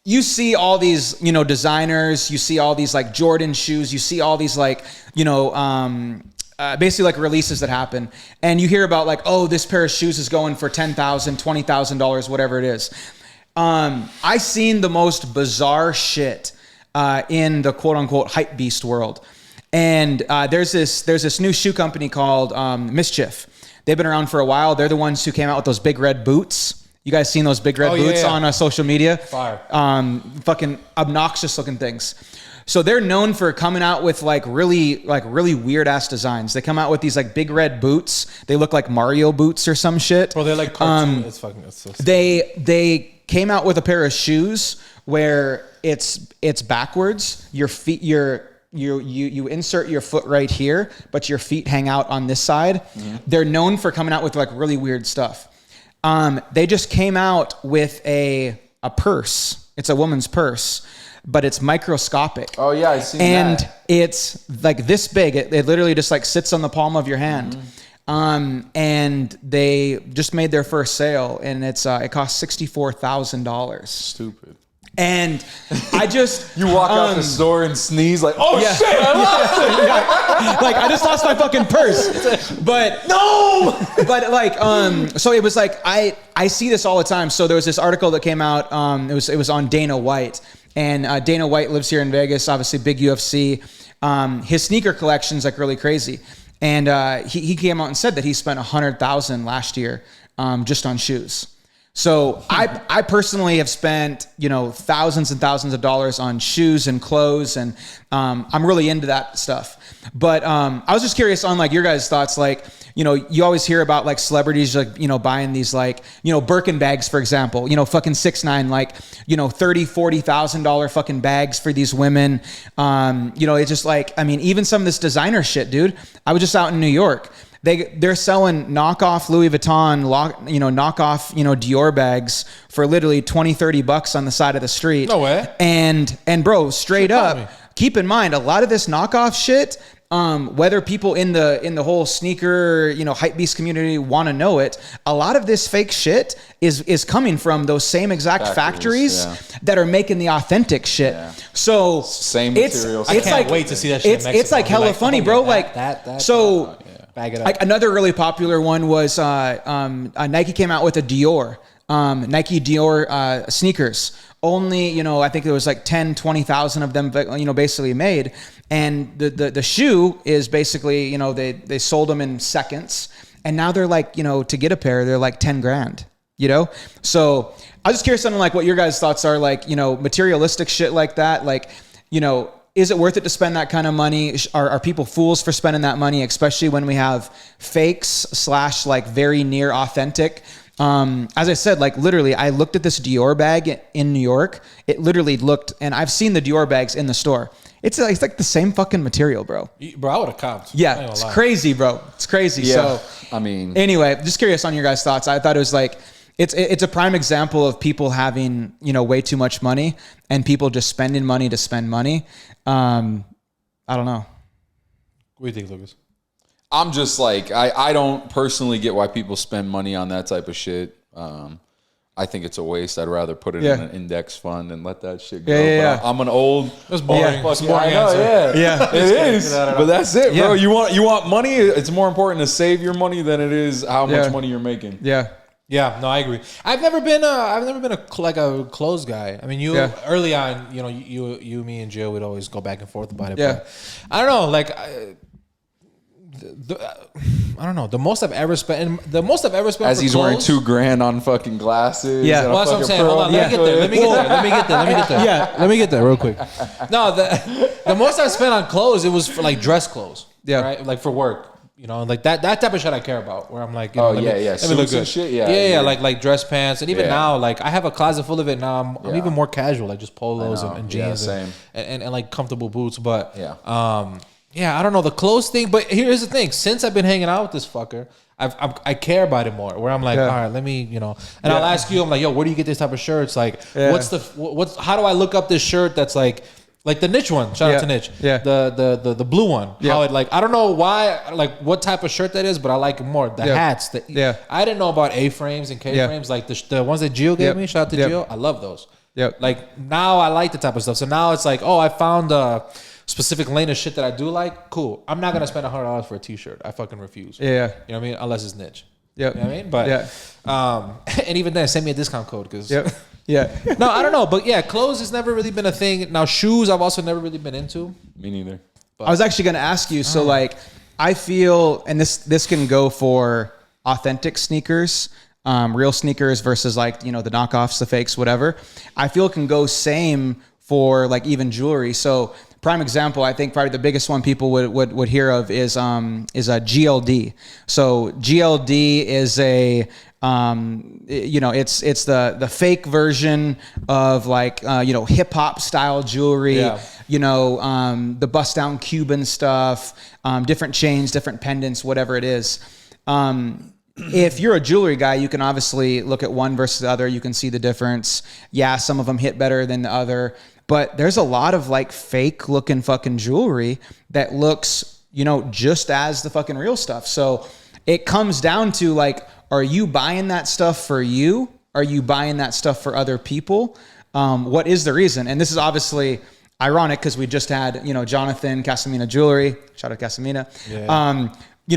you see all these, you know, designers, you see all these like Jordan shoes, you see all these like, you know, basically like releases that happen. And you hear about like, oh, this pair of shoes is going for $10,000, $20,000, whatever it is. I seen the most bizarre shit in the quote unquote hype beast world. And there's this new shoe company called Mischief. They've been around for a while. They're the ones who came out with those big red boots. You guys seen those big red boots on social media? Fire. Fucking obnoxious looking things. So they're known for coming out with like really weird ass designs. They come out with these like big red boots. They look like Mario boots or some shit. Bro, they're like cartoon. It's so stupid. They came out with a pair of shoes where it's backwards. Your feet, you insert your foot right here, but your feet hang out on this side. Mm-hmm. They're known for coming out with like really weird stuff. They just came out with a purse. It's a woman's purse, but it's microscopic. Oh yeah, I seen that. And it's like this big. It literally just like sits on the palm of your hand. Mm-hmm. And they just made their first sale, and it cost $64,000. Stupid. And I just you walk out the store and sneeze like, oh shit, I lost it. Yeah. Like I just lost my fucking purse. But no. But like so it was like I see this all the time. So there was this article that came out. It was on Dana White, and Dana White lives here in Vegas. Obviously, big UFC. His sneaker collection's like really crazy, and he came out and said that he spent $100,000 last year just on shoes. So I personally have spent, you know, thousands and thousands of dollars on shoes and clothes, and I'm really into that stuff. But I was just curious on like your guys' thoughts. Like, you know, you always hear about like celebrities like, you know, buying these like, you know, Birkin bags, for example, you know, fucking 6ix9ine, like, you know, $30,000-$40,000 fucking bags for these women. You know, it's just like, I mean, even some of this designer shit, dude. I was just out in New York. They're selling knockoff Louis Vuitton, knockoff, you know, Dior bags for literally $20-$30 on the side of the street. No way. And bro, straight up, keep in mind, a lot of this knockoff shit, whether people in the whole sneaker, you know, hypebeast community want to know it, a lot of this fake shit is coming from those same exact factories that are making the authentic shit. Yeah. So same materials. I can't wait to see that shit. It's like hella funny, bro. So. Bag it up. Like another really popular one was Nike came out with a Dior, Nike Dior sneakers. Only, you know, I think there was like 10,000-20,000 of them, you know, basically made. And the shoe is basically, you know, they sold them in seconds. And now they're like, you know, to get a pair, they're like $10,000, you know? So I was just curious on like what your guys' thoughts are, like, you know, materialistic shit like that. Like, you know, is it worth it to spend that kind of money? Are people fools for spending that money, especially when we have fakes / like very near authentic? As I said, like literally, I looked at this Dior bag in New York. It literally looked, and I've seen the Dior bags in the store. It's like the same fucking material, bro. Bro, I would have copped. Yeah, it's crazy, bro. It's crazy. Yeah, so, I mean, anyway, just curious on your guys' thoughts. I thought it was like, it's a prime example of people having, you know, way too much money and people just spending money to spend money. I don't know. What do you think, Lucas? I'm just like, I don't personally get why people spend money on that type of shit. I think it's a waste. I'd rather put it in an index fund and let that shit go. Yeah. I'm an old. That's boring. That's boring answer. Yeah, it is. But that's it, bro. You want money? It's more important to save your money than it is how much money you're making. Yeah, no, I agree. I've never been a clothes guy. I mean, early on, you know, you, me, and Jill would always go back and forth about it. But I don't know, like, I don't know. The most I've ever spent as he's wearing $2,000 on fucking glasses. Yeah, well, that's what I'm saying. Hold on, let me get there real quick. No, the most I spent on clothes, it was for like dress clothes. Yeah, right, like for work. You know, like that type of shit I care about. Where I'm like, you know, let me look good. Shit, like dress pants, and even now, like I have a closet full of it now. I'm even more casual, like just polos and jeans and like comfortable boots. But I don't know the clothes thing. But here's the thing: since I've been hanging out with this fucker, I care about it more. Where I'm like, all right, let me, you know, and I'll ask you, I'm like, yo, where do you get this type of shirts? Like, how do I look up this shirt that's like the niche one, shout out to niche. Yeah. The blue one. Yeah. How it like, I don't know why, like what type of shirt that is, but I like it more. The hats. I didn't know about A-frames and K-frames. Like the ones that Gio gave me, shout out to Gio. I love those. Yep. Like now I like the type of stuff. So now it's like, oh, I found a specific lane of shit that I do like. Cool. I'm not gonna spend $100 for a t-shirt. I fucking refuse. Yeah. You know what I mean? Unless it's niche. Yep. You know what I mean? But and even then, send me a discount code because. Yep. Yeah. No, I don't know, but yeah, clothes has never really been a thing. Now shoes, I've also never really been into. Me neither. But I was actually going to ask you. So like, I feel, and this can go for authentic sneakers, real sneakers versus like, the knockoffs, the fakes, whatever. I feel it can go same for like even jewelry. So prime example, I think probably the biggest one people would hear of is a GLD. So GLD is a, it's the fake version of like, hip hop style jewelry, the bust down Cuban stuff, different chains, different pendants, whatever it is. If you're a jewelry guy, you can obviously look at one versus the other. You can see the difference. Yeah, some of them hit better than the other, but there's a lot of like fake looking fucking jewelry that looks, just as the fucking real stuff. So it comes down to like, are you buying that stuff for you? Are you buying that stuff for other people? What is the reason? And this is obviously ironic because we just had, Jonathan Casamina Jewelry, shout out Casamina,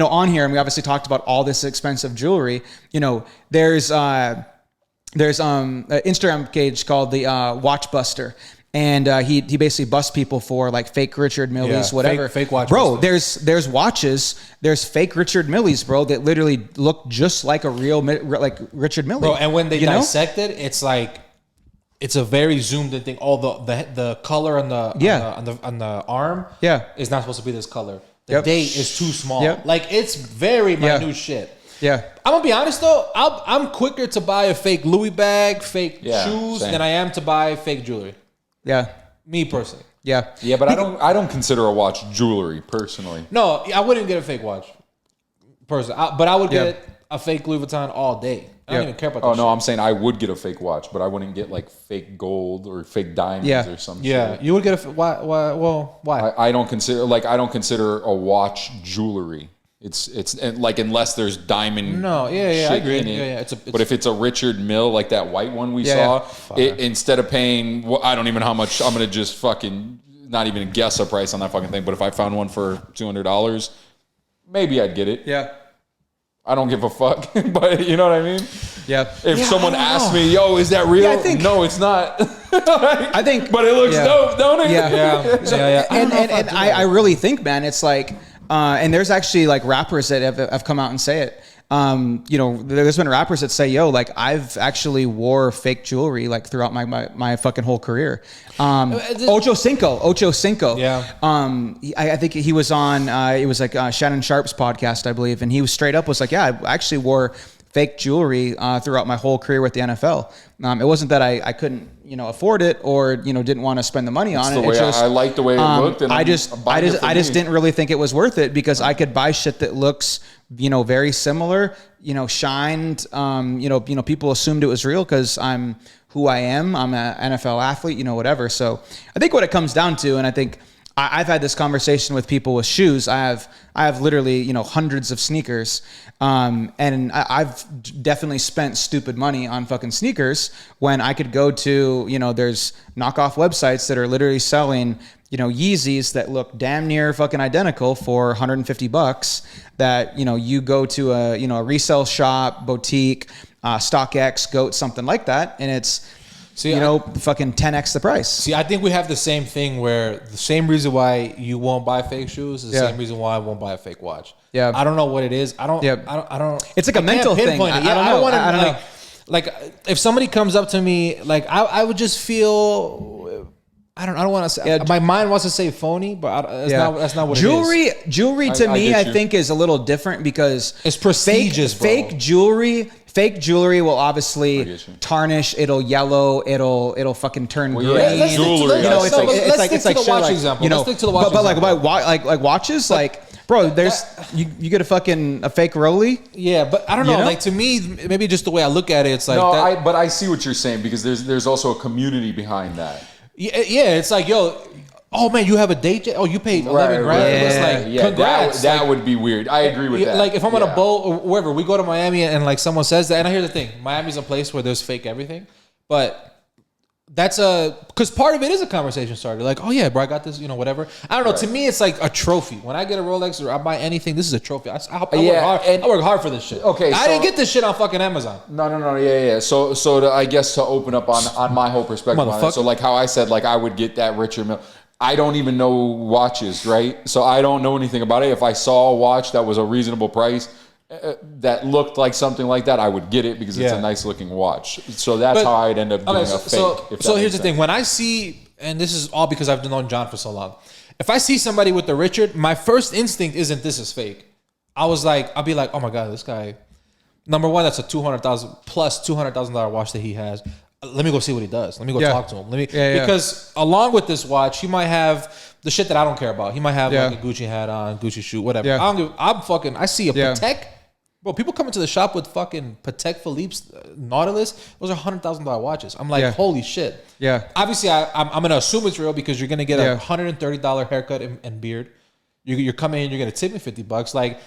on here, and we obviously talked about all this expensive jewelry. There's an Instagram page called the Watchbuster. And he basically busts people for like fake Richard Milles, whatever. Fake watches. Bro, there's watches, there's fake Richard Milles, bro, that literally look just like a real like Richard Mille. Bro, and when they dissect it, it's like it's a very zoomed in thing. All the color on the arm is not supposed to be this color. The date is too small. Yep. Like it's very minute shit. Yeah. I'm gonna be honest though, I'm quicker to buy a fake Louis bag, fake shoes than I am to buy fake jewelry. Yeah. Me personally. Yeah. Yeah, but I don't consider a watch jewelry personally. No, I wouldn't get a fake watch. Personally. But I would get a fake Louis Vuitton all day. I don't even care about that. Oh, no, I'm saying I would get a fake watch, but I wouldn't get like fake gold or fake diamonds or something. Yeah. You would get a why? I don't consider a watch jewelry. It's like unless there's diamond. No, I agree. It's but if it's a Richard Mille, like that white one we saw, instead of paying, I don't even know how much. I'm gonna just fucking not even guess a price on that fucking thing. But if I found one for $200, maybe I'd get it. Yeah. I don't give a fuck, but you know what I mean? Yeah. If someone asked me, yo, is that real? No, it's not. I think, but it looks dope, don't it? Yeah. And I really think, man, it's like. And there's actually like rappers that have come out and say it. There's been rappers that say, yo, like I've actually wore fake jewelry like throughout my fucking whole career. Ocho Cinco. Yeah. I think he was on, it was like Shannon Sharp's podcast, I believe. And he was straight up was like, yeah, I actually wore fake jewelry throughout my whole career with the NFL. It wasn't that I couldn't, afford it or, didn't want to spend the money on it. It's just, I liked the way it looked. And I just didn't really think it was worth it because I could buy shit that looks, very similar, shined, people assumed it was real because I'm who I am. I'm an NFL athlete, whatever. So I think what it comes down to, and I think I've had this conversation with people with shoes. I have literally, hundreds of sneakers. And I've definitely spent stupid money on fucking sneakers when I could go to, there's knockoff websites that are literally selling, Yeezys that look damn near fucking identical for $150 that, you go to a resale shop, boutique, StockX, Goat, something like that. And it's, fucking 10x the price. See, I think we have the same thing where the same reason why you won't buy fake shoes is the same reason why I won't buy a fake watch. Yeah. I don't know what it is. I don't. It's like a mental thing. I don't want to like if somebody comes up to me, like I would just feel. I don't want to say. My mind wants to say phony, but that's not what it is. Jewelry to me, I think, is a little different because it's prestigious. Fake jewelry will obviously tarnish. It'll yellow. It'll fucking turn green. Let's stick to the watch example. Let's stick to the watch example. But like watches, like. Bro, there's you get a fake Rollie. Yeah, but I don't know. Like to me, maybe just the way I look at it, it's like but I see what you're saying because there's also a community behind that. Yeah, it's like, yo, oh man, you have a date? Oh, you paid $11,000. It's like, congrats. That would be weird. I agree with that. Like if I'm on a boat or wherever, we go to Miami and like someone says that, and I hear the thing, Miami's a place where there's fake everything, but because part of it is a conversation starter. Like, oh yeah, bro, I got this, whatever. I don't know. To me, it's like a trophy. When I get a Rolex or I buy anything, this is a trophy. I work hard for this shit. Okay, I didn't get this shit on fucking Amazon. No. Yeah. So I guess to open up on my whole perspective on it. So like how I said, like I would get that Richard Mille. I don't even know watches, right? So I don't know anything about it. If I saw a watch that was a reasonable price, that looked like something like that, I would get it because it's a nice looking watch. So that's how I'd end up doing a fake. So here's the thing. When I see, and this is all because I've known John for so long, if I see somebody with the Richard, my first instinct isn't this is fake. I'll be like, oh my God, this guy, number one, that's a $200,000 watch that he has. Let me go see what he does. Let me go talk to him. Because along with this watch, he might have the shit that I don't care about. He might have like a Gucci hat on, Gucci shoe, whatever. I see a Patek. Bro, people come into the shop with fucking Patek Philippe's Nautilus. Those are $100,000 watches. I'm like, holy shit. Yeah. Obviously, I'm going to assume it's real because you're going to get a $130 haircut and beard. You're coming in, you're going to tip me $50. Like,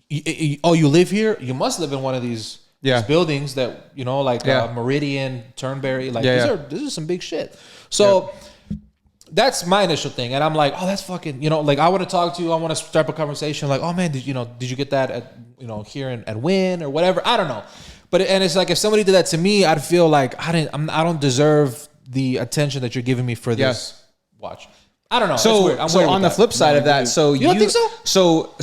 you live here? You must live in one of these buildings that, Meridian, Turnberry. Like, this is some big shit. So... That's my initial thing, and I'm like, oh, that's fucking, like I want to talk to you, I want to start a conversation, like, oh man, did you get that at, here at Wynn or whatever? I don't know, but it's like if somebody did that to me, I'd feel like I don't deserve the attention that you're giving me for this watch. I don't know. So on the flip side of that, so you don't think so? I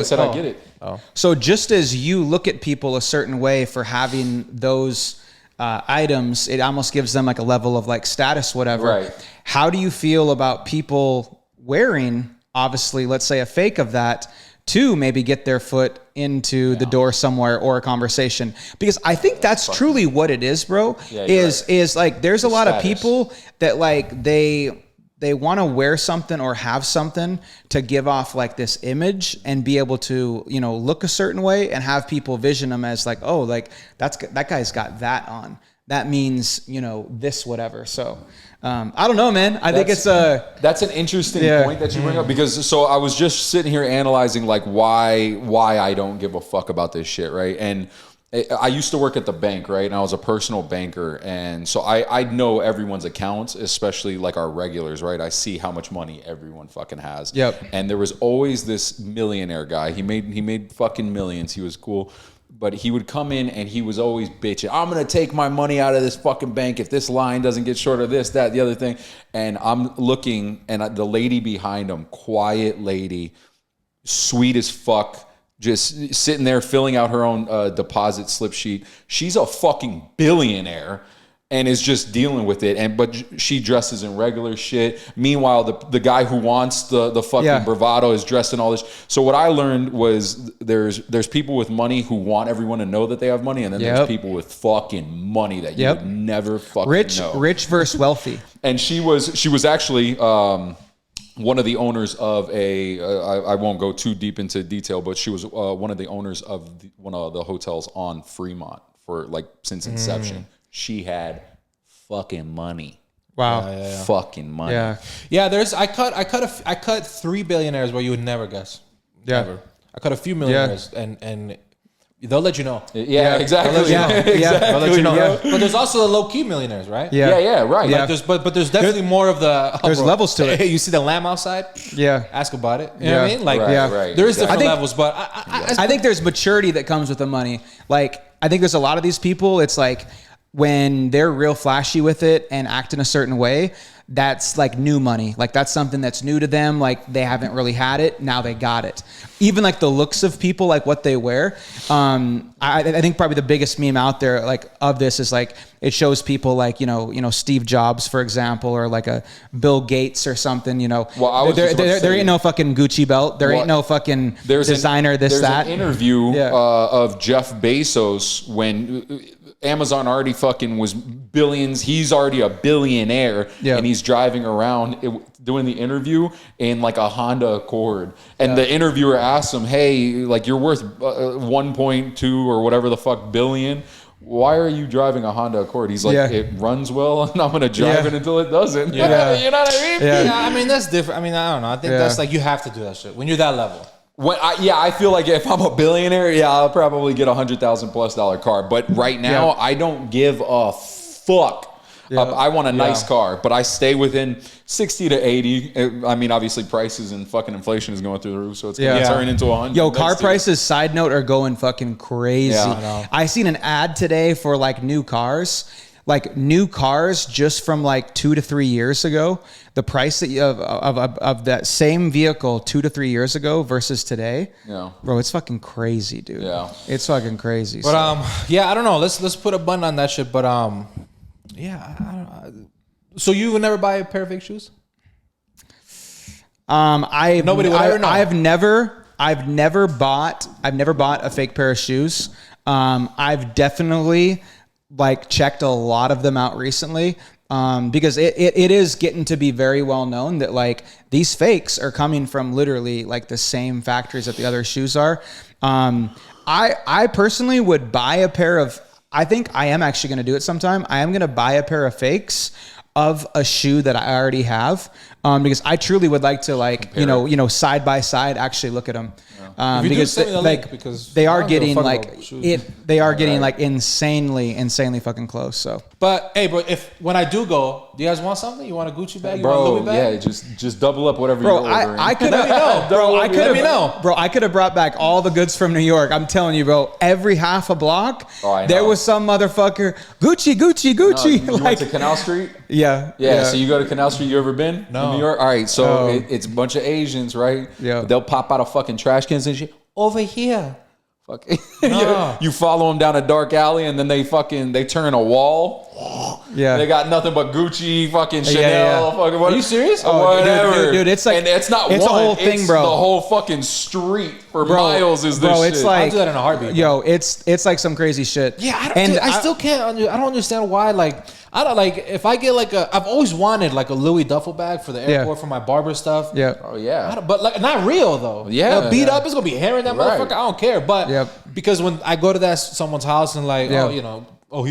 said I get it. Oh. So just as you look at people a certain way for having those items, it almost gives them like a level of like status, whatever. Right. How do you feel about people wearing, obviously, let's say a fake of that to maybe get their foot into the door somewhere or a conversation? Because I think that's truly what it is, bro. Is like there's a lot of people that like they want to wear something or have something to give off like this image and be able to, look a certain way and have people vision them as like, oh, like that guy's got that on. That means, this, whatever. So I don't know, man. I think it's that's an interesting point that you bring up, because so I was just sitting here analyzing like why I don't give a fuck about this shit, right? And I used to work at the bank, right? And I was a personal banker. And so I know everyone's accounts, especially like our regulars, right? I see how much money everyone fucking has. Yep. And there was always this millionaire guy. He made fucking millions. He was cool. But he would come in and he was always bitching, I'm going to take my money out of this fucking bank if this line doesn't get short of this, that, the other thing. And I'm looking, and the lady behind him, quiet lady, sweet as fuck, just sitting there filling out her own deposit slip sheet. She's a fucking billionaire and is just dealing with it. But she dresses in regular shit. Meanwhile, the guy who wants the fucking bravado is dressed in all this. So what I learned was there's people with money who want everyone to know that they have money, and then there's people with fucking money that you would never fucking know. Rich versus wealthy. And she was actually one of the owners of I won't go too deep into detail, but she was one of the owners of one of the hotels on Fremont for like since inception. She had fucking money. Wow. Fucking money. Yeah. I cut 3 billionaires where you would never guess. Yeah. Never. I cut a few millionaires and they'll let you know. Yeah, exactly. They'll let you know. But there's also the low-key millionaires, right? Yeah, right. Like there's definitely more of the... There's levels to it. Hey, you see the lamb outside? Yeah. Ask about it. You know what I mean? Like, right. There's different levels, but... I think there's maturity that comes with the money. Like, I think there's a lot of these people, it's like when they're real flashy with it and act in a certain way, that's like new money. Like that's something that's new to them. Like they haven't really had it. Now they got it. Even like the looks of people, like what they wear. I think probably the biggest meme out there like of this is like, it shows people like, Steve Jobs, for example, or like a Bill Gates or something, Well, there ain't no fucking Gucci belt. There ain't no fucking designer, that. There's an interview of Jeff Bezos when Amazon already fucking was billions. He's already a billionaire, and he's driving around doing the interview in like a Honda Accord. And the interviewer asked him, "Hey, like you're worth 1.2 or whatever the fuck billion. Why are you driving a Honda Accord?" He's like, "It runs well, and I'm gonna drive it until it doesn't." You know what I mean? Yeah, I mean that's different. I mean, I don't know. I think that's like you have to do that shit when you're that level. I feel like if I'm a billionaire, I'll probably get $100,000+ car. But right now, I don't give a fuck I want a nice car, but I stay within 60 to 80. I mean, obviously prices and fucking inflation is going through the roof, so it's going to turn into 100. Yo, car prices, side note, are going fucking crazy. Yeah, I seen an ad today for like new cars. Like new cars just from like 2 to 3 years ago, the price that of that same vehicle 2 to 3 years ago versus today, bro, it's fucking crazy, dude. Yeah, it's fucking crazy. But I don't know. Let's put a button on that shit. But I don't, so you would never buy a pair of fake shoes? Nobody would ever know. I've never bought a fake pair of shoes. I've definitely like checked a lot of them out recently, because it is getting to be very well known that like these fakes are coming from literally like the same factories that the other shoes are. I personally would buy a pair of, I think I am actually going to do it sometime. I am going to buy a pair of fakes of a shoe that I already have, because I truly would like to like, compare. Side by side, actually look at them. Because they are getting like insanely fucking close. So, but hey, bro, when I do go, do you guys want something? You want a Gucci bag? You want a Louis bag? Yeah, just double up whatever you're ordering. I could have, bro. I could have brought back all the goods from New York. I'm telling you, bro. Every half a block, there was some motherfucker Gucci. No, you went to Canal Street? Yeah. So you go to Canal Street. You ever been? No. In New York? All right. So it's a bunch of Asians, right? Yeah. They'll pop out of fucking trash cans and shit. Over here. Fuck. No. You follow them down a dark alley and then they turn a wall. Yeah. They got nothing but Gucci, fucking Chanel. Fucking Are you serious? Whatever. Dude, it's like, and it's not it's one. A whole thing, bro. The whole fucking street for miles is this shit. It's like, I'll do that in a heartbeat. Yo, it's like some crazy shit. Yeah, I still can't. I don't understand why. Like, I don't like if I get like I've always wanted like a Louis duffel bag for the airport for my barber stuff. Yeah. Oh yeah. But like not real though. Yeah. Like, beat up. It's gonna be hair in that motherfucker. I don't care. But because when I go to someone's house and like he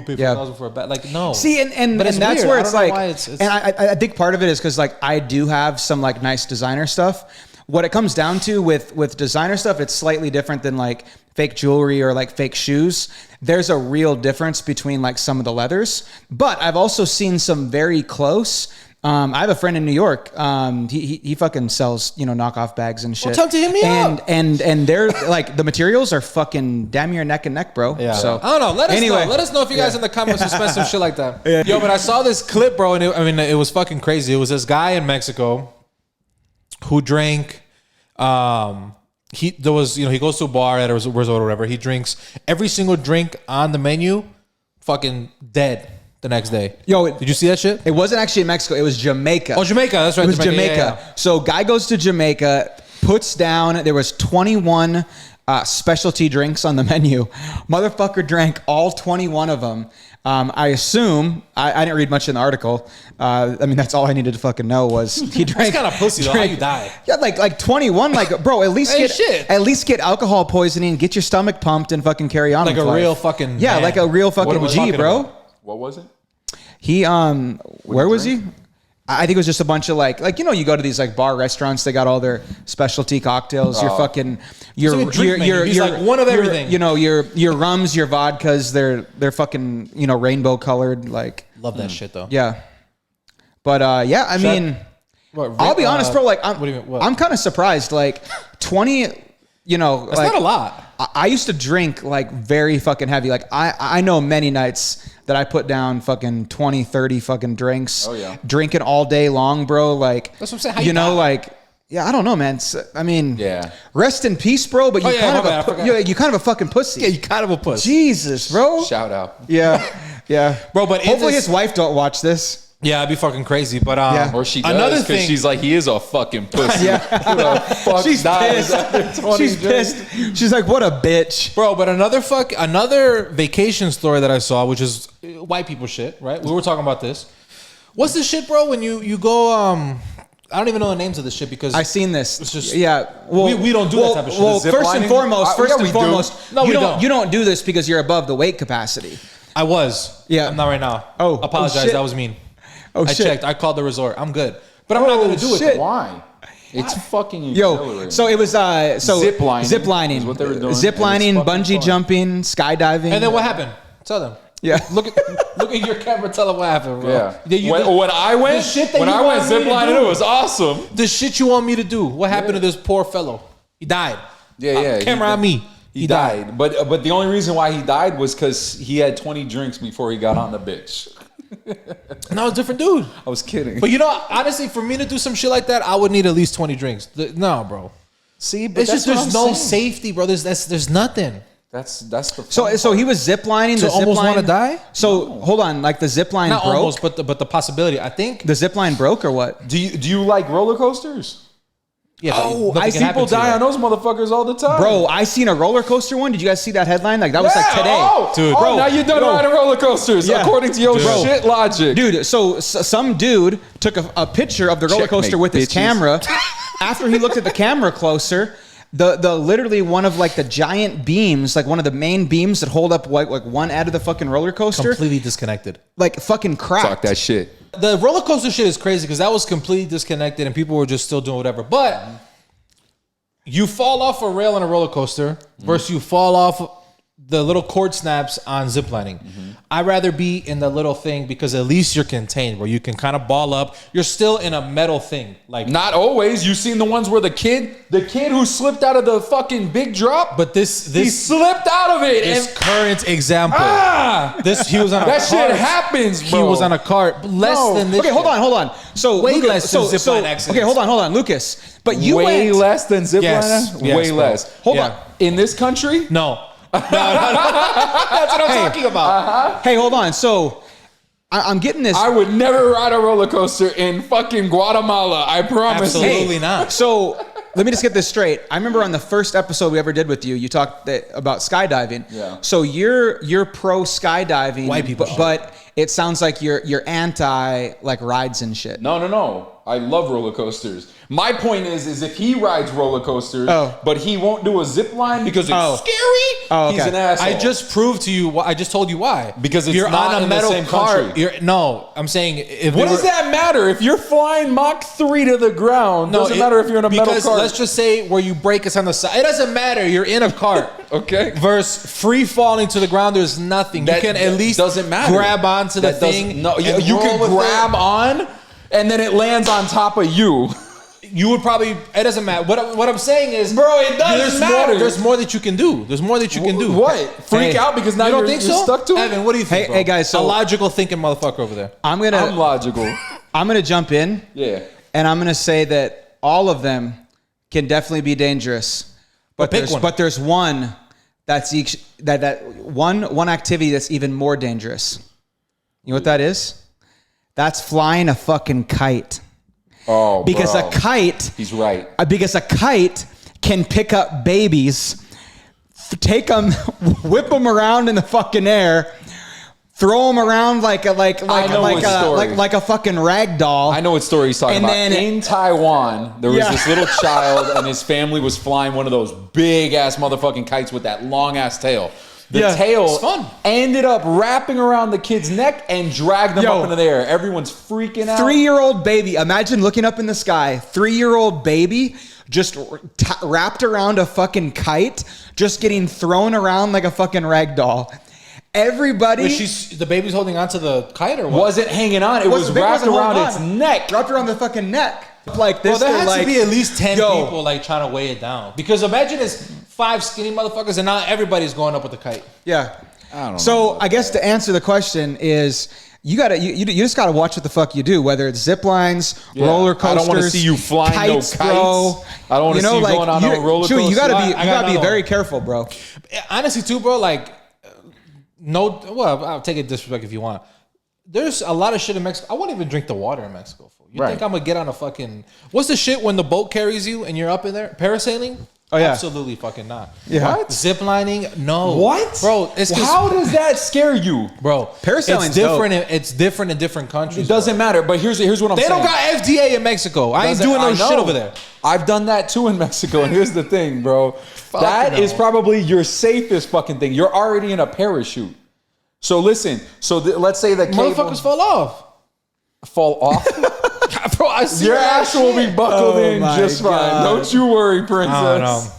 paid $4,000 for a bag. Like no. See, and that's weird. Where it's like, and I think part of it is because like I do have some like nice designer stuff. What it comes down to with designer stuff, it's slightly different than like fake jewelry or like fake shoes. There's a real difference between like some of the leathers, but I've also seen some very close. I have a friend in New York. He fucking sells, knockoff bags and shit. Well, tell him to hit me up. And they're like the materials are fucking damn near neck and neck, bro. Yeah. So I don't know. Let us know if you guys in the comments will spend some shit like that. Yeah. Yo, but I saw this clip, bro, and it was fucking crazy. It was this guy in Mexico who drank. He goes to a bar at a resort or whatever. He drinks every single drink on the menu, fucking dead the next day. Yo, did you see that shit? It wasn't actually in Mexico. It was Jamaica. Oh, Jamaica. That's right. It was Jamaica. Yeah. So guy goes to Jamaica, puts down, there was 21 specialty drinks on the menu. Motherfucker drank all 21 of them. I assume, I didn't read much in the article. That's all I needed to fucking know was he drank. That's kind of pussy though. How you die? Yeah, like 21. Like, bro, at least get alcohol poisoning, get your stomach pumped, and fucking carry on. Like with a life. real fucking like a real fucking G, bro. About? What was it? He where was he? I think it was just a bunch of like you go to these like bar restaurants, they got all their specialty cocktails. Your fucking your like one of everything. Your rums, your vodkas, they're fucking rainbow colored. Like love that shit though. Yeah, but I'll be honest, bro. Like I'm kind of surprised. Like 20, that's not a lot. I used to drink like very fucking heavy. Like I know many nights that I put down fucking 20, 30 fucking drinks. Oh yeah. Drinking all day long, bro. Like that's what I'm saying. How you die? Like I don't know, man. Rest in peace, bro. But you kind of a fucking pussy. Yeah, you kind of a pussy. Jesus, bro. Shout out. Yeah. Bro, but hopefully his wife don't watch this. Yeah, I'd be fucking crazy, but or she does because she's like, he is a fucking pussy. She's pissed. She's pissed. She's like, what a bitch, bro. But another vacation story that I saw, which is white people shit, right? We were talking about this. What's this shit, bro? When you go, I don't even know the names of this shit because I've seen this. It's just we don't do that type of shit. Well, first and foremost, you don't do this because you're above the weight capacity. I was. Yeah, I'm not right now. Oh, apologize. That was mean. I checked. I called the resort. I'm good. But I'm not going to do it. Why? It's fucking exhilarating. So it was zip lining. Zip lining. Is what they were doing. Zip lining, bungee jumping, skydiving. And then what happened? Tell them. Yeah. Look at your camera. Tell them what happened, bro. Yeah. When I went ziplining, it was awesome. The shit you want me to do. What happened to this poor fellow? He died. Yeah. Camera on me. He died. But the only reason why he died was because he had 20 drinks before he got on the bitch. And I was a different dude. I was kidding. But honestly, for me to do some shit like that, I would need at least 20 drinks. No, bro. See, but it's just there's no safety, bro. There's nothing. That's the so he was ziplining. So almost want to die. So hold on, like the zipline not broke. Almost, but the possibility. I think the zipline broke or what? Do you like roller coasters? Yeah. I see people die on those motherfuckers all the time. Bro, I seen a roller coaster one. Did you guys see that headline? Like that was like today. Dude, bro, now you done riding roller coasters according to your shit logic. Dude, so some dude took a picture of the roller coaster with his camera. After he looked at the camera closer, the literally one of like the giant beams, like one of the main beams that hold up like one end of the fucking roller coaster, completely disconnected. Like fucking cracked. Talk that shit. The roller coaster shit is crazy because that was completely disconnected and people were just still doing whatever. But you fall off a rail on a roller coaster versus you fall off the little cord snaps on ziplining. I'd rather be in the little thing because at least you're contained where you can kind of ball up. You're still in a metal thing. Like not always. You seen the ones where the kid who slipped out of the fucking big drop. But he slipped out of it. This current example. He was on a that cart. Shit happens, bro. He was on a cart. Less than this. Okay, hold on. So way less than zipline accidents. Okay, hold on, Lucas. But you way less than zipline. Yes, way less. Hold on. In this country? No. That's what I'm talking about. Hey, hold on. So I'm getting this. I would never ride a roller coaster in fucking Guatemala. I promise. Absolutely not. So let me just get this straight. I remember on the first episode we ever did with you, you talked about skydiving. Yeah. So you're pro skydiving, White people but it sounds like you're anti like rides and shit. No. I love roller coasters. My point is if he rides roller coasters, but he won't do a zip line because it's scary, he's an asshole. I just proved to you. I just told you why. Because it's you're not on a in metal the same cart. country. I'm saying. What does that matter? If you're flying Mach 3 to the ground, doesn't matter if you're in a metal cart. Let's just say where you break is on the side. It doesn't matter. You're in a cart. Okay. Versus free falling to the ground, there's nothing. You can at least doesn't matter. Grab onto the thing. No, you can grab on, and then it lands on top of you. You would probably. It doesn't matter. What I'm saying is, bro, it doesn't matter. There's more that you can do. There's more that you can do. What? Freak out because now you're stuck to it? Evan, what do you think? Hey guys, so a logical thinking motherfucker over there. I'm logical. I'm gonna jump in. Yeah. And I'm gonna say that all of them can definitely be dangerous, but there's one that's one activity that's even more dangerous. You know what that is? That's flying a fucking kite. Oh, because bro. a kite. He's right. Because a kite can pick up babies, take them, whip them around in the fucking air, throw them around like a fucking rag doll. I know what story he's talking about. In Taiwan, there was this little child, and his family was flying one of those big ass motherfucking kites with that long ass tail. The tail ended up wrapping around the kid's neck and dragged them up into the air. Everyone's freaking out. 3-year-old baby. Imagine looking up in the sky. 3-year-old baby just wrapped around a fucking kite, just getting thrown around like a fucking rag doll. Everybody. The baby's holding onto the kite or what? Wasn't hanging on. It was wrapped around its neck. Wrapped around the fucking neck. Like this. Well, there has to be at least 10 people like trying to weigh it down. Because imagine it's 5 skinny motherfuckers and now everybody's going up with the kite. Yeah. I don't know. So I guess to answer the question is you just gotta watch what the fuck you do, whether it's zip lines, roller coasters. I don't want to see you flying kites, no kites. Bro. I don't want to see you going on a roller coaster. Chewy, you gotta be very careful, bro. Honestly, too, bro. Like, I'll take it disrespect if you want. There's a lot of shit in Mexico. I won't even drink the water in Mexico. You think I'm gonna get on a fucking? What's the shit when the boat carries you and you're up in there? Parasailing? Oh yeah, absolutely fucking not. Yeah. What? Zip lining? No. What, bro? How does that scare you, bro? Parasailing's different. It's different in different countries. It doesn't matter. But here's what I'm saying. They don't got FDA in Mexico. I ain't doing no shit over there. I've done that too in Mexico. And here's the thing, bro. That is probably your safest fucking thing. You're already in a parachute. So listen. Let's say the motherfuckers fall off. Fall off. Bro, I see your ass will be buckled in just fine. Don't you worry, princess.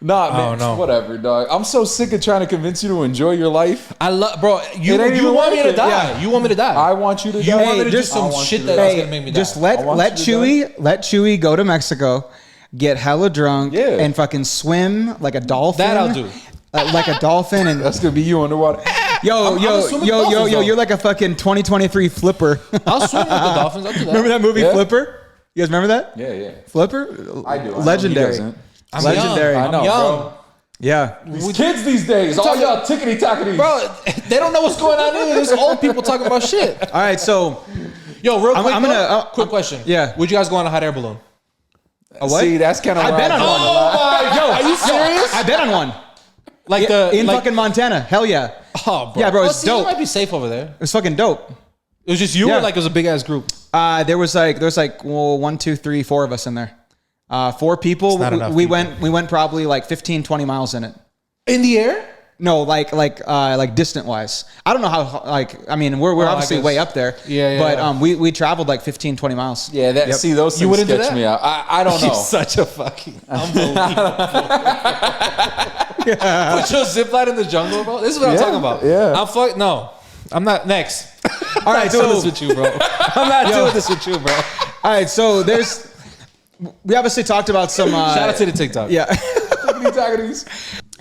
Nah, man, whatever, dog. I'm so sick of trying to convince you to enjoy your life. I love, bro. You want me to die? Yeah. You want me to die? I want you to die. You want me to do some shit that's gonna make me die? Just let Chuy go to Mexico, get hella drunk, and fucking swim like a dolphin. That I'll do. Like a dolphin, and that's gonna be you underwater. Yo, you're like a fucking 2023 Flipper. I'll swim with the dolphins. I'll do that. Remember that movie Flipper? You guys remember that? Yeah. Flipper? I do. Legendary. I'm legendary. Young. I'm young. Bro. Yeah. These kids these days, all y'all tickety-tacketies. Bro, they don't know what's going on either. There's old people talking about shit. All right, so. Yo, real quick, quick question. Yeah. Would you guys go on a hot air balloon? A what? See, that's kind of I bet on one. Oh my, yo, are you serious? I bet on one. Like in fucking Montana. Hell yeah. Oh, bro. Yeah, bro, it's dope. You might be safe over there. It was fucking dope. It was just you or like it was a big ass group? There was like 1, 2, 3, 4 of us in there. 4 people. We went probably like 15, 20 miles in it. In the air? No, like distant wise. I don't know how, we're obviously way up there. Yeah. But we traveled like 15 20 miles. Yeah, see, those things sketch me out. I don't know. You're such a fucking unbelievable. Put your zip line in the jungle, bro. This is what I'm talking about. Yeah. No, I'm not next. All right, doing this with you, bro. I'm not doing this with you, bro. All right, so we obviously talked about some. Shout out to the TikTok. Yeah.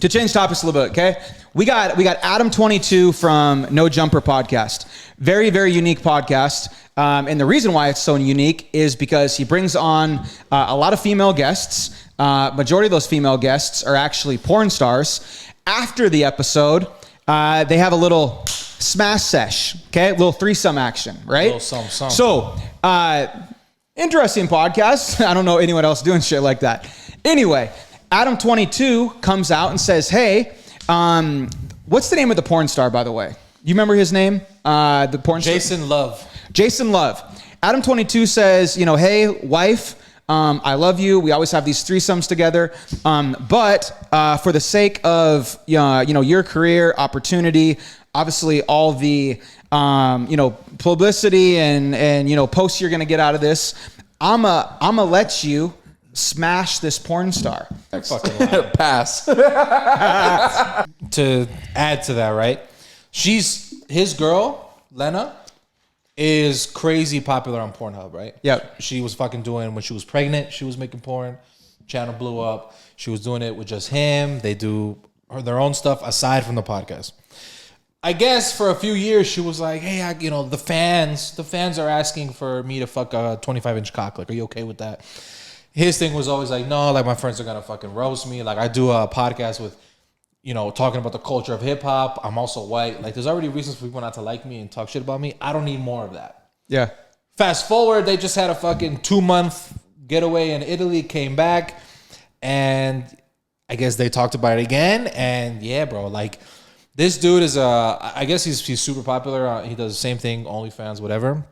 To change topics a little bit, okay? We got Adam22 from No Jumper podcast. Very, very unique podcast. And the reason why it's so unique is because he brings on a lot of female guests. Majority of those female guests are actually porn stars. After the episode, they have a little smash sesh, okay? A little threesome action, right? A little some. So, interesting podcast. I don't know anyone else doing shit like that. Anyway, Adam22 comes out and says, hey, what's the name of the porn star, by the way? You remember his name? The porn star? Jason Love. Adam22 says, hey, wife, I love you. We always have these threesomes together. But for the sake of, your career, opportunity, obviously all the, publicity and posts you're going to get out of this, I'm going to let you smash this porn star. Pass. To add to that, right? His girl, Lena, is crazy popular on Pornhub, right? Yep. She was fucking doing, when she was pregnant, she was making porn. Channel blew up. She was doing it with just him. They do their own stuff aside from the podcast. I guess for a few years she was like, hey, the fans are asking for me to fuck a 25-inch cock. Like, are you okay with that? His thing was always like, no, like my friends are gonna fucking roast me. Like I do a podcast with, talking about the culture of hip hop. I'm also white. Like there's already reasons for people not to like me and talk shit about me. I don't need more of that. Yeah. Fast forward, they just had a fucking 2-month getaway in Italy, came back, and I guess they talked about it again. And yeah, bro, like this dude is I guess he's super popular. He does the same thing, OnlyFans, whatever.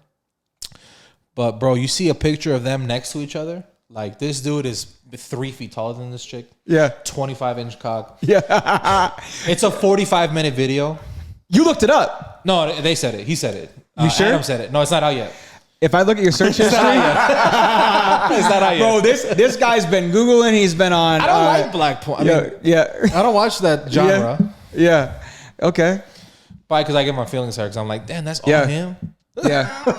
But bro, you see a picture of them next to each other. Like, this dude is 3 feet taller than this chick. Yeah. 25-inch cock. Yeah. It's a 45-minute video. You looked it up. No, they said it. He said it. You sure? Adam said it. No, it's not out yet. If I look at your search history. It's not out yet. Bro, this guy's been Googling. He's been on. I don't like black porn. I don't watch that genre. Yeah. Okay. Probably because I get my feelings hurt because I'm like, damn, that's all him. Yeah.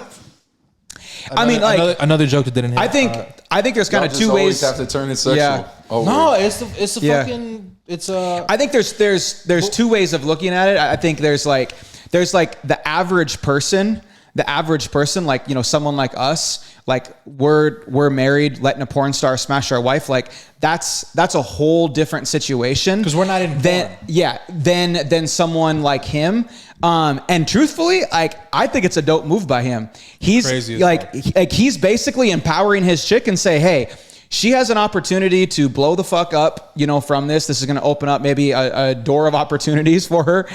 Another joke that didn't hit. I think there's kind of two ways. Have to turn it sexual. Yeah. No, it's a fucking. It's a. I think there's 2 ways of looking at it. I think there's like the average person. The average person, like, someone like us, like we're married, letting a porn star smash our wife, like that's a whole different situation. Because we're not in porn. Than someone like him. And truthfully, like I think it's a dope move by him. He's he's basically empowering his chick and say, hey, she has an opportunity to blow the fuck up, from this. This is going to open up maybe a door of opportunities for her,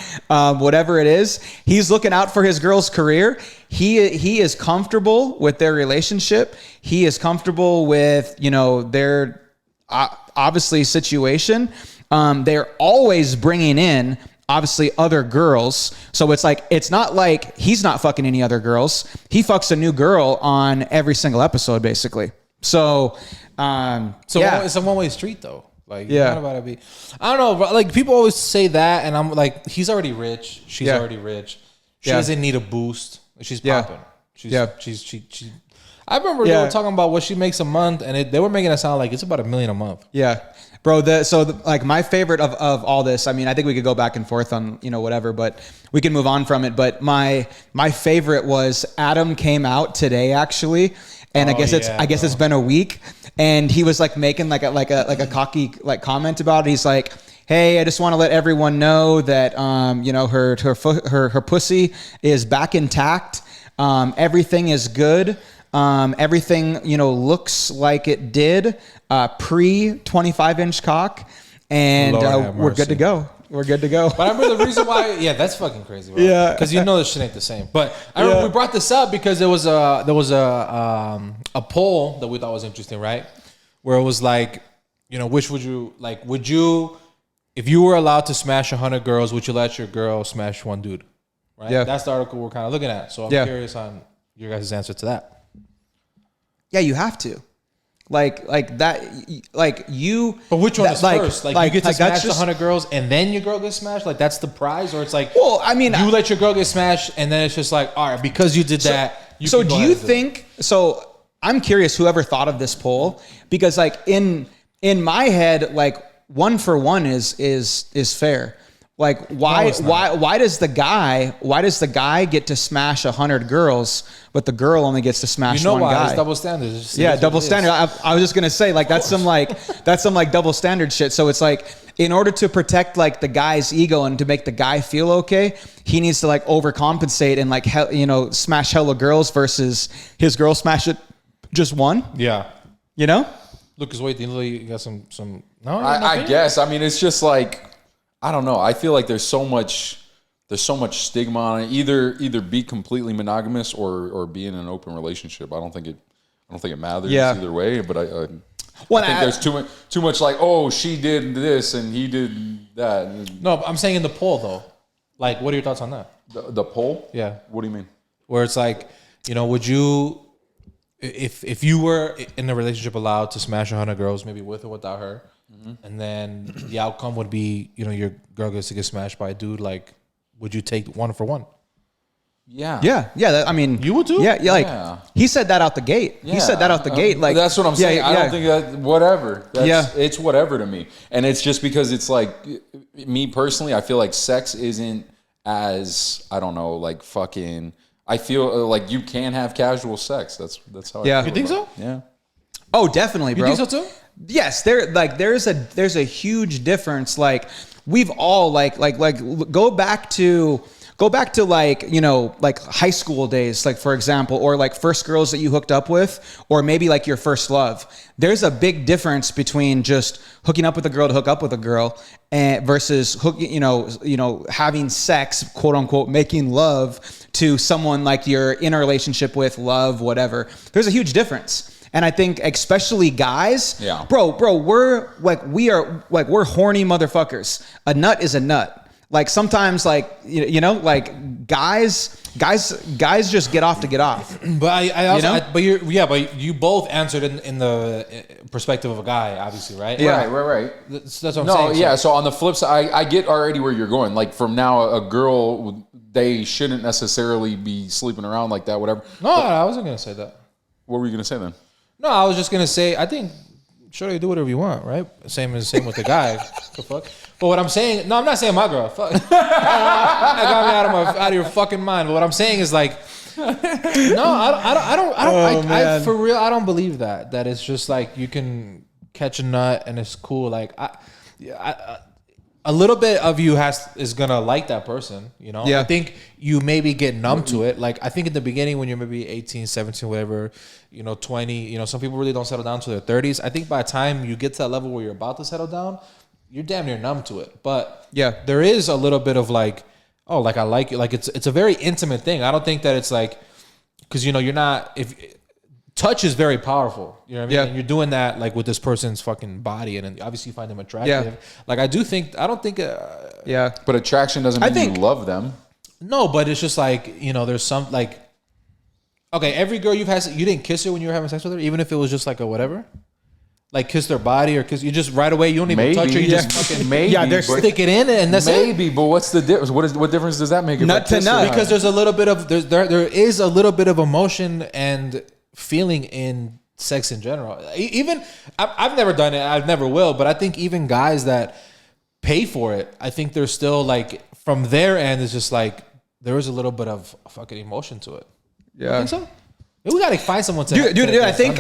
whatever it is. He's looking out for his girl's career. He is comfortable with their relationship. He is comfortable with, their obviously situation. They're always bringing in obviously other girls. So it's not like he's not fucking any other girls. He fucks a new girl on every single episode, basically. So it's a one-way street, though. Like, you're not about to be. I don't know, bro. Like, people always say that, and I'm like, he's already rich. She's already rich. She doesn't need a boost. She's popping. She. I remember they were talking about what she makes a month, and they were making it sound like it's about $1 million a month. Yeah, bro. Like my favorite of all this. I mean, I think we could go back and forth on whatever, but we can move on from it. But my favorite was Adam came out today actually, and I guess it's been a week, and he was like making like a cocky like comment about it. He's like, hey, I just want to let everyone know that her pussy is back intact. Everything is good. Everything looks like it did pre 25-inch cock, and we're good to go. We're good to go. But I remember the reason why. Yeah, that's fucking crazy, bro. Yeah, because this shit ain't the same. But I remember we brought this up because there was a poll that we thought was interesting, right? Where it was like, which would you like? Would you, if you were allowed to smash 100 girls, would you let your girl smash one dude? Right. Yeah. That's the article we're kind of looking at. So I'm curious on your guys' answer to that. Yeah, you have to. Like that, like you. But which one is first? Like you get to smash 100 girls and then your girl gets smashed? Like that's the prize? Or it's like, well, I mean, you let your girl get smashed and then it's just like, all right, because you did that. So do you think, so I'm curious whoever thought of this poll, because like in my head, like 1 for 1 is fair. Like why does the guy get to smash 100 girls, but the girl only gets to smash one guy? It's double standard. Yeah, double standard. I was just gonna say like that's some double standard shit. So it's like in order to protect like the guy's ego and to make the guy feel okay, he needs to like overcompensate and like smash hella girls versus his girl smash it just one. Yeah, Lucas, wait, you got some. No, I guess. I mean, it's just like. I don't know. I feel like there's so much stigma on it. Either be completely monogamous or be in an open relationship. I don't think it matters either way. But I think there's too much like, oh, she did this and he did that. No, I'm saying in the poll though. Like, what are your thoughts on that? The poll? Yeah. What do you mean? Where it's like, would you, if you were in a relationship allowed to smash 100 girls, maybe with or without her? Mm-hmm. And then the outcome would be, your girl gets to get smashed by a dude. Like, would you take 1 for 1? Yeah. Yeah. I mean, you would too. Yeah. Like he said that out the gate. Yeah. He said that out the gate. Like that's what I'm saying. I don't think that whatever. It's whatever to me. And it's just because it's like me personally. I feel like sex isn't as I don't know like fucking. I feel like you can have casual sex. That's how. I feel you think so? Yeah. Oh, definitely, bro. You think so too? Yes, there's a huge difference. Like we've all like go back to like like high school days, like for example, or like first girls that you hooked up with, or maybe like your first love. There's a big difference between just hooking up with a girl to hook up with a girl and versus having sex, quote unquote, making love to someone like you're in a relationship with, love, whatever. There's a huge difference. And I think especially guys, bro, we're horny motherfuckers. A nut is a nut. Like sometimes like, like guys just get off to get off. But I also, but you both answered in the perspective of a guy, obviously, right? Yeah. Right. That's what I'm saying. Yeah. So on the flip side, I get already where you're going. Like from now, a girl, they shouldn't necessarily be sleeping around like that, whatever. No, I wasn't going to say that. What were you going to say then? No, I was just gonna say I think sure you do whatever you want, right? Same with the guy. The fuck. But what I'm saying, no, I'm not saying my girl. Fuck. That got me out of your fucking mind. But what I'm saying is like, no, I for real, I don't believe that. That it's just like you can catch a nut and it's cool. Like a little bit of you is gonna like that person, I think you maybe get numb to it. Like I think in the beginning when you're maybe 18, 17, whatever, 20, some people really don't settle down to their 30s. I think by the time you get to that level where you're about to settle down, you're damn near numb to it. But there is a little bit of like, oh, like I like you. Like it's a very intimate thing. I don't think that it's like, because you're not, touch is very powerful. You know what I mean? Yeah. And you're doing that like with this person's fucking body, and then obviously you find them attractive. Yeah. Like I don't think. But attraction doesn't mean you love them. No, but it's just like there's some like. Okay, every girl you've had, you didn't kiss her when you were having sex with her, even if it was just like a whatever. like kiss their body or kiss you just right away. You don't even touch her. You just fucking they're stick it in and that's it. Maybe, but what's the difference? What difference does that make? Nut to nut. Because there's a little bit of there is a little bit of emotion and feeling in sex in general. Even I've never done it. I never will. But I think even guys that pay for it, I think they're still like from their end is just like there is a little bit of fucking emotion to it. Yeah, I think so. We gotta find someone to dude. I think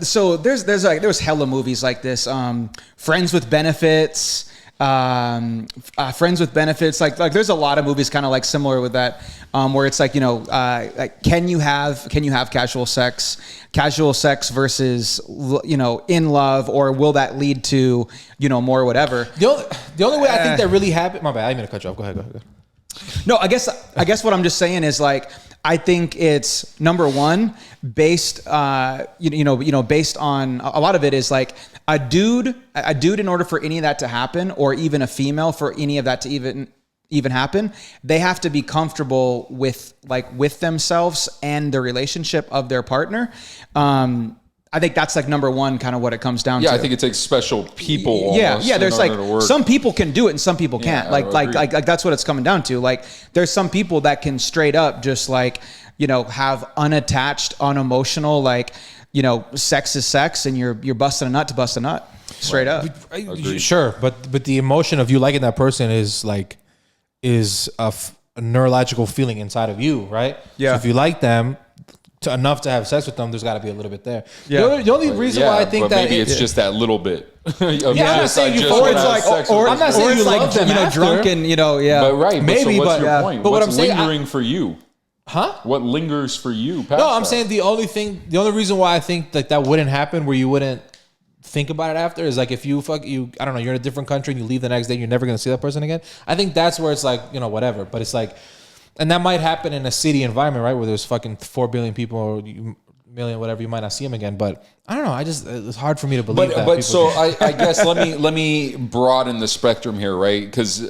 so there's hella movies like this. Friends with Benefits. Friends with Benefits. Like there's a lot of movies kind of like similar with that, where it's like like can you have casual sex versus in love, or will that lead to more whatever. The only way I think that really happened. My bad. I didn't mean to cut you off. Go ahead. No, I guess what I'm just saying is like I think it's number one based based on a lot of it is like a dude in order for any of that to happen, or even a female for any of that to even happen, they have to be comfortable with themselves and the relationship of their partner. I think that's like number one, kind of what it comes down to. Yeah, I think it takes special people. Yeah. There's like some people can do it and some people can't. Like that's what it's coming down to. Like there's some people that can straight up just like have unattached, unemotional, sex is sex, and you're busting a nut to bust a nut, straight up. Sure, but the emotion of you liking that person is a neurological feeling inside of you, right? Yeah. So if you like them enough to have sex with them, there's got to be a little bit there. Yeah. The only reason why I think that maybe it's just that little bit. I'm not saying you, or it's like, or I'm not saying you love them after. Drunk and But right, maybe. So what's your point? But what's what I'm saying, lingering for you? Huh? What lingers for you? No, I'm saying the only reason why I think that wouldn't happen, where you wouldn't think about it after, is like if you I don't know, you're in a different country and you leave the next day, and you're never gonna see that person again. I think that's where it's like whatever. But it's like. And that might happen in a city environment, right, where there's fucking 4 billion people or million, whatever. You might not see them again, but I don't know. It's hard for me to believe that. But so I guess let me broaden the spectrum here, right? Because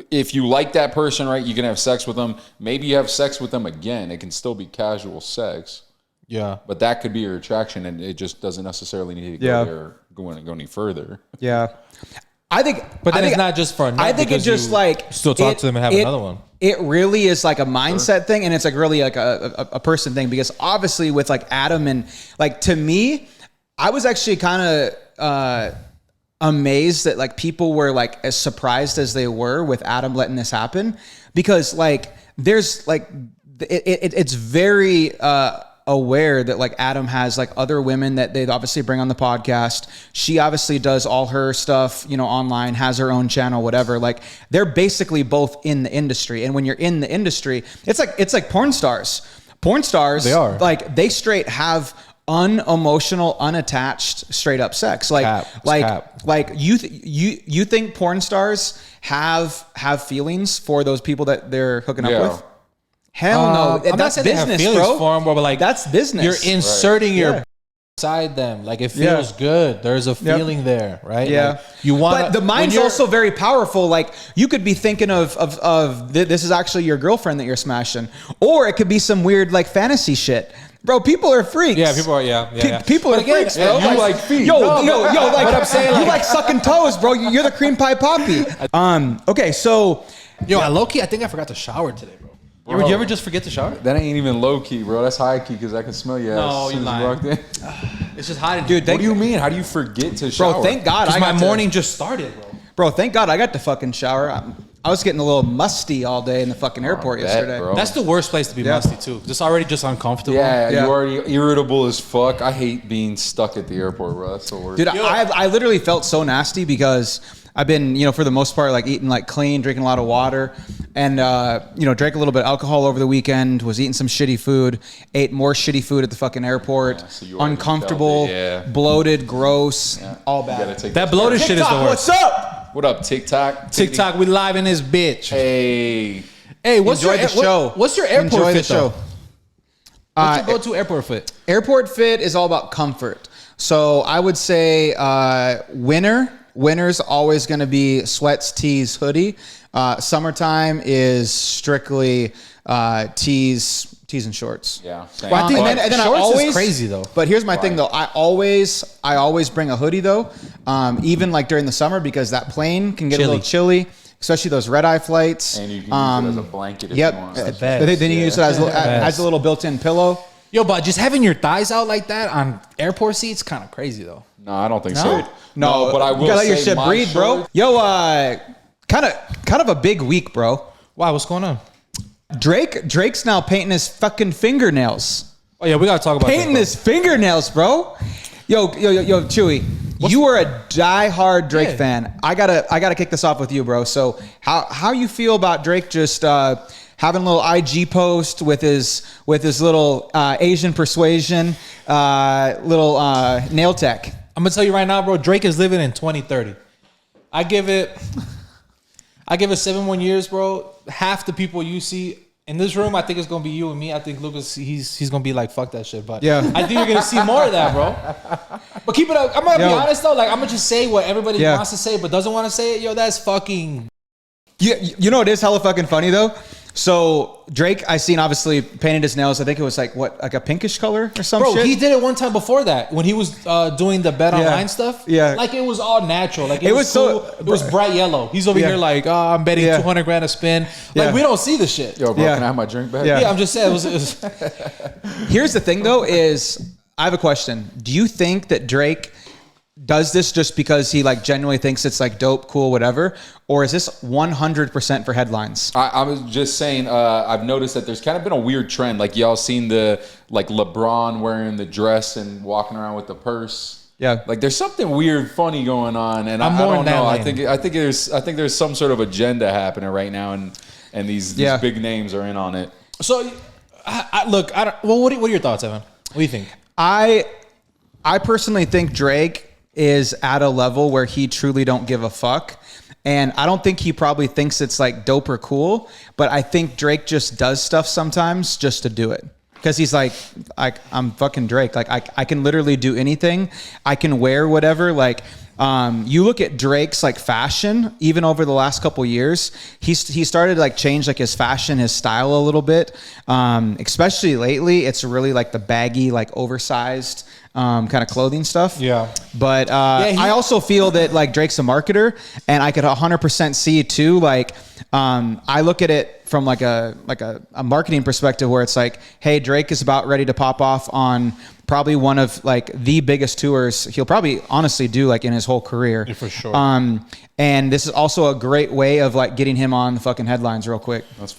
if you like that person, right, you can have sex with them. Maybe you have sex with them again. It can still be casual sex. Yeah, but that could be your attraction, and it just doesn't necessarily need to go there, go any further. Yeah. I think, but then it's not just for a night. I think it's just like still talk to them and have another one. It really is like a mindset thing, and it's like really like a person thing, because obviously with like Adam and like, to me, I was actually kind of amazed that like people were like as surprised as they were with Adam letting this happen, because like there's like it's very aware that like Adam has like other women that they obviously bring on the podcast. She obviously does all her stuff, online, has her own channel, whatever. Like they're basically both in the industry. And when you're in the industry, it's like porn stars. Porn stars, they are like, they straight have unemotional, unattached, straight up sex. Like you think porn stars have feelings for those people that they're hooking up with? Hell no. That's business, bro. For them, but like, that's business. You're inserting your inside them. Like it feels good. There's a feeling there, right? Yeah. Like, you want. But the mind's also very powerful. Like you could be thinking of this is actually your girlfriend that you're smashing, or it could be some weird like fantasy shit. Bro, people are freaks. Yeah, people are. People are freaks, bro. You like feet. Yo, like what I'm saying, you like sucking toes, bro. You're the cream pie poppy. Okay, so low key, I think I forgot to shower today, bro. You ever just forget to shower? That ain't even low key, bro. That's high key, because I can smell you. No, you're lying. It's just hot, dude. What do you mean? How do you forget to shower? Bro, thank God my morning just started, bro. Bro, thank God I got to fucking shower. I was getting a little musty all day in the fucking airport yesterday. Bro. That's the worst place to be musty too. Just uncomfortable. Yeah, you're already irritable as fuck. I hate being stuck at the airport, bro. That's the worst. Dude, I literally felt so nasty because I've been, for the most part, like eating like clean, drinking a lot of water, and drank a little bit of alcohol over the weekend, was eating some shitty food, ate more shitty food at the fucking airport, uncomfortable, bloated, gross, all bad. That bloated shit is the worst. What's up? What up, TikTok? TikTok, we live in this bitch. Hey, what's your show? What's your airport fit though? What's your go-to airport fit? Airport fit is all about comfort. So I would say winter's always going to be sweats, tees, hoodie. Summertime is strictly tees, tees and shorts. Yeah, same. Well, I think and then shorts I always is crazy though. But here's my thing though. I always bring a hoodie though, even like during the summer because that plane can get a little chilly, especially those red eye flights. And you can use it as a blanket if you want. Then you use it as a little built-in pillow. Yo, but just having your thighs out like that on airport seats, kind of crazy though. No, I don't think so. No, but I will you gotta let say your shit breathe, bro. Yo, kind of a big week, bro. Wow, what's going on? Drake's now painting his fucking fingernails. Oh yeah, we gotta talk about painting his fingernails, bro. Yo, Chuy, you are a diehard Drake fan. I gotta kick this off with you, bro. So how you feel about Drake just having a little IG post with his little Asian persuasion, little nail tech? I'm gonna tell you right now, bro. Drake is living in 2030. I give it 7 more years, bro. Half the people you see in this room, I think it's gonna be you and me. I think Lucas, he's gonna be like, fuck that shit. But yeah, I think you're gonna see more of that, bro. But keep it up. I'm gonna be honest though. Like I'm gonna just say what everybody wants to say, but doesn't want to say it. Yo, that's fucking. You know it is hella fucking funny though. So Drake, I seen obviously painted his nails. I think it was like a pinkish color or some shit. Bro, he did it one time before that when he was doing the bet online stuff. Yeah, like it was all natural. Like it was cool. It was bright yellow. He's over here like, I'm betting 200 grand a spin. Like we don't see the shit. Yo, bro, can I have my drink back? Yeah, I'm just saying. It was Here's the thing though: is I have a question. Do you think that Drake does this just because he like genuinely thinks it's like dope, cool, whatever? Or is this 100% for headlines? I was just saying, I've noticed that there's kind of been a weird trend. Like y'all seen the like LeBron wearing the dress and walking around with the purse. Yeah. Like there's something weird, funny going on. And I don't know. I think there's some sort of agenda happening right now. And these big names are in on it. So look, what are your thoughts, Evan? What do you think? I personally think Drake is at a level where he truly don't give a fuck. And I don't think he probably thinks it's like dope or cool, but I think Drake just does stuff sometimes just to do it. Because he's like, I'm fucking Drake. Like I can literally do anything. I can wear whatever. Like you look at Drake's like fashion, even over the last couple years, he started to like change like his fashion, his style a little bit. Especially lately, it's really like the baggy, like oversized kind of clothing stuff. Yeah. But I also feel that like Drake's a marketer, and I could 100% see too. Like I look at it from like a marketing perspective where it's like, hey, Drake is about ready to pop off on probably one of like the biggest tours he'll probably honestly do like in his whole career. Yeah, for sure. And this is also a great way of like getting him on the fucking headlines real quick. That's fair.